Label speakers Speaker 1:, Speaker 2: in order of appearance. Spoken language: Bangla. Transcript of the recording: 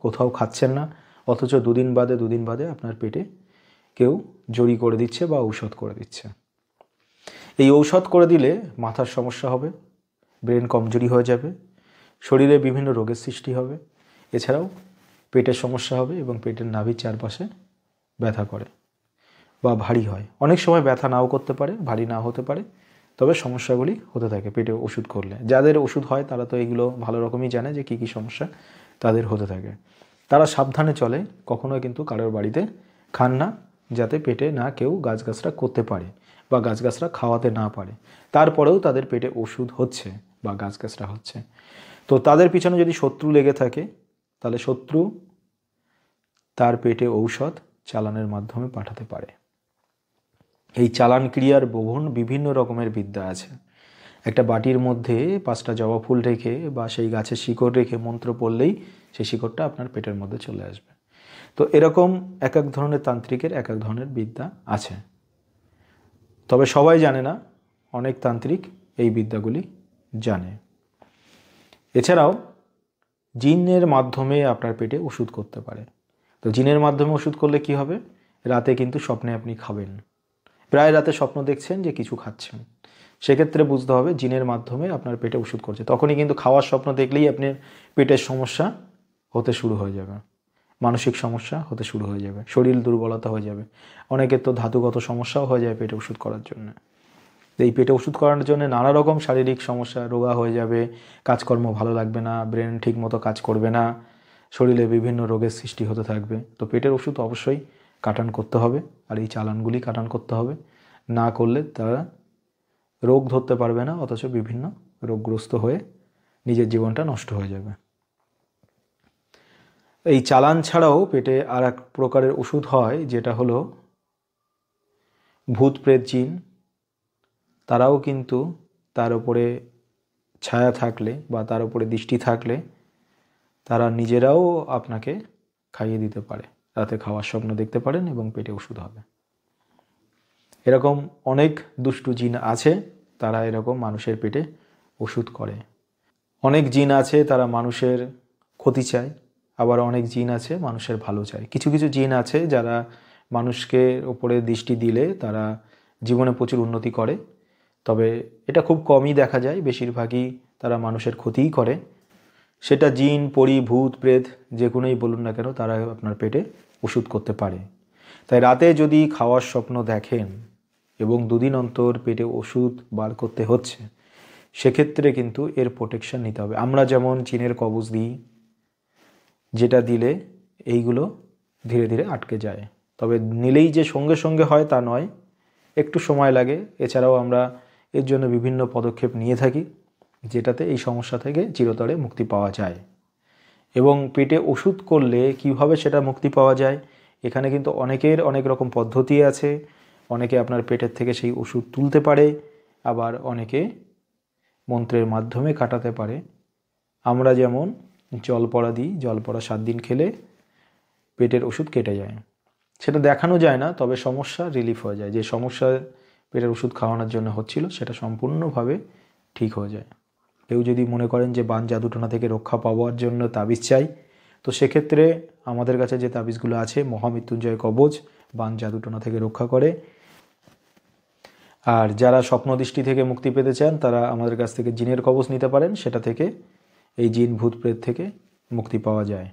Speaker 1: কোথাও খাচ্ছেন না, অথচ দুদিন বাদে আপনার পেটে কেউ জড়ি করে দিচ্ছে বা ঔষধ করে দিচ্ছে। এই ঔষধ করে দিলে মাথার সমস্যা হবে, ব্রেন কমজোরি হয়ে যাবে, শরীরে বিভিন্ন রোগের সৃষ্টি হবে, এছাড়াও পেটের সমস্যা হবে এবং পেটের নাভির চারপাশে ব্যথা করে বা ভারী হয়। অনেক সময় ব্যথা নাও করতে পারে, ভারী না হতে পারে, তবে সমস্যাগুলি হতে থাকে পেটে ওষুধ করলে। যাদের ওষুধ হয় তারা তো এগুলো ভালো রকমই জানে যে কী কী সমস্যা তাদের হতে থাকে। তারা সাবধানে চলে, কখনোই কিন্তু কারোর বাড়িতে খান না, যাতে পেটে না কেউ গাছগাছরা করতে পারে বা গাছগাছরা খাওয়াতে না পারে। তারপরেও তাদের পেটে ওষুধ হচ্ছে বা গাছগাছরা হচ্ছে, তো তাদের পিছনে যদি শত্রু লেগে থাকে তাহলে শত্রু তার পেটে ঔষধ চালানের মাধ্যমে পাঠাতে পারে। এই চালান ক্রিয়ার বিভিন্ন রকমের বিদ্যা আছে। একটা বাটির মধ্যে 5টা জবা ফুল রেখে বা সেই গাছের শিকড় রেখে মন্ত্র পড়লেই সেই শিকড়টা আপনার পেটের মধ্যে চলে আসবে। তো এরকম এক এক ধরনের তান্ত্রিকের এক এক ধরনের বিদ্যা আছে, তবে সবাই জানে না, অনেক তান্ত্রিক এই বিদ্যাগুলি জানে। এছাড়াও জিনের মাধ্যমে আপনার পেটে ওষুধ করতে পারে। তো জিনের মাধ্যমে ওষুধ করলে কি হবে, রাতে কিন্তু স্বপ্নে আপনি খাবেন, প্রায় রাতে স্বপ্ন দেখছেন যে কিছু খাচ্ছেন, সেক্ষেত্রে বুঝতে হবে জিনের মাধ্যমে আপনার পেটে ওষুধ করছে। তখনই কিন্তু খাওয়ার স্বপ্ন দেখলেই আপনার পেটের সমস্যা হতে শুরু হয়ে যাবে, মানসিক সমস্যা হতে শুরু হয়ে যাবে, শরীর দুর্বলতা হয়ে যাবে। অনেকের তো ধাতুগত সমস্যাও হয়ে যায় পেটে ওষুধ করার জন্য। এই পেটে ওষুধ করানোর জন্য নানা রকম শারীরিক সমস্যা, রোগা হয়ে যাবে, কাজকর্ম ভালো লাগবে না, ব্রেন ঠিক মতো কাজ করবে না, শরীরে বিভিন্ন রোগের সৃষ্টি হতে থাকবে। তো পেটের ওষুধ অবশ্যই কাটান করতে হবে, আর এই চালানগুলি কাটান করতে হবে, না করলে তারা রোগ ধরতে পারবে না, অথচ বিভিন্ন রোগগ্রস্ত হয়ে নিজের জীবনটা নষ্ট হয়ে যাবে। এই চালান ছাড়াও পেটে আর এক প্রকারের ওষুধ হয়, যেটা হলো ভূত প্রেত জিন। তারাও কিন্তু তার উপরে ছায়া থাকলে বা তার উপরে দৃষ্টি থাকলে তারা নিজেরাও আপনাকে খাইয়ে দিতে পারে, রাতে খাওয়ার স্বপ্ন দেখতে পারেন এবং পেটে ওষুধ হবে। এরকম অনেক দুষ্টু জিন আছে, তারা এরকম মানুষের পেটে ওষুধ করে। অনেক জিন আছে তারা মানুষের ক্ষতি চায়, আবার অনেক জিন আছে মানুষের ভালো চায়। কিছু কিছু জিন আছে যারা মানুষকে ওপরে দৃষ্টি দিলে তারা জীবনে প্রচুর উন্নতি করে, তবে এটা খুব কমই দেখা যায়, বেশিরভাগই তারা মানুষের ক্ষতিই করে। সেটা জিন, পরি, ভূত, প্রেত যে কোনোই বলুন না কেন, তারা আপনার পেটে ওষুধ করতে পারে। তাই রাতে যদি খাওয়ার স্বপ্ন দেখেন এবং 2 দিন অন্তর পেটে ওষুধ বার করতে হচ্ছে, সেক্ষেত্রে কিন্তু এর প্রোটেকশন নিতে হবে। আমরা যেমন জিনের কবজ দিই, যেটা দিলে এইগুলো ধীরে ধীরে আটকে যায়, তবে নিলেই যে সঙ্গে সঙ্গে হয় তা নয়, একটু সময় লাগে। এছাড়াও আমরা এর জন্য বিভিন্ন পদক্ষেপ নিয়ে থাকি, যেটাতে এই সমস্যা থেকে চিরতরে মুক্তি পাওয়া যায়। এবং পেটে ওষুধ করলে কিভাবে সেটা মুক্তি পাওয়া যায়, এখানে কিন্তু অনেকের অনেক রকম পদ্ধতি আছে। অনেকে আপনার পেটের থেকে সেই ওষুধ তুলতে পারে, আবার অনেকে মন্ত্রের মাধ্যমে কাটাতে পারে। আমরা যেমন জল পড়া দিই, জল পড়া 7 দিন খেলে পেটের ওষুধ কেটে যায়। সেটা দেখানো যায় না, তবে সমস্যা রিলিফ হয়ে যায়। যে সমস্যা পেটের ওষুধ খাওয়ানোর জন্য হচ্ছিল সেটা সম্পূর্ণভাবে ঠিক হয়ে যায়। কেউ যদি মনে করেন যে বান জাদুটোনা থেকে রক্ষা পাওয়ার জন্য তাবিজ চাই, তো সেক্ষেত্রে আমাদের কাছে যে তাবিজগুলো আছে, মহামৃত্যুঞ্জয় কবচ বান জাদুটোনা থেকে রক্ষা করে। আর যারা স্বপ্নদৃষ্টি থেকে মুক্তি পেতে চান তারা আমাদের কাছ থেকে জিনের কবচ নিতে পারেন, সেটা থেকে এই জিন ভূত প্রেত থেকে মুক্তি পাওয়া যায়।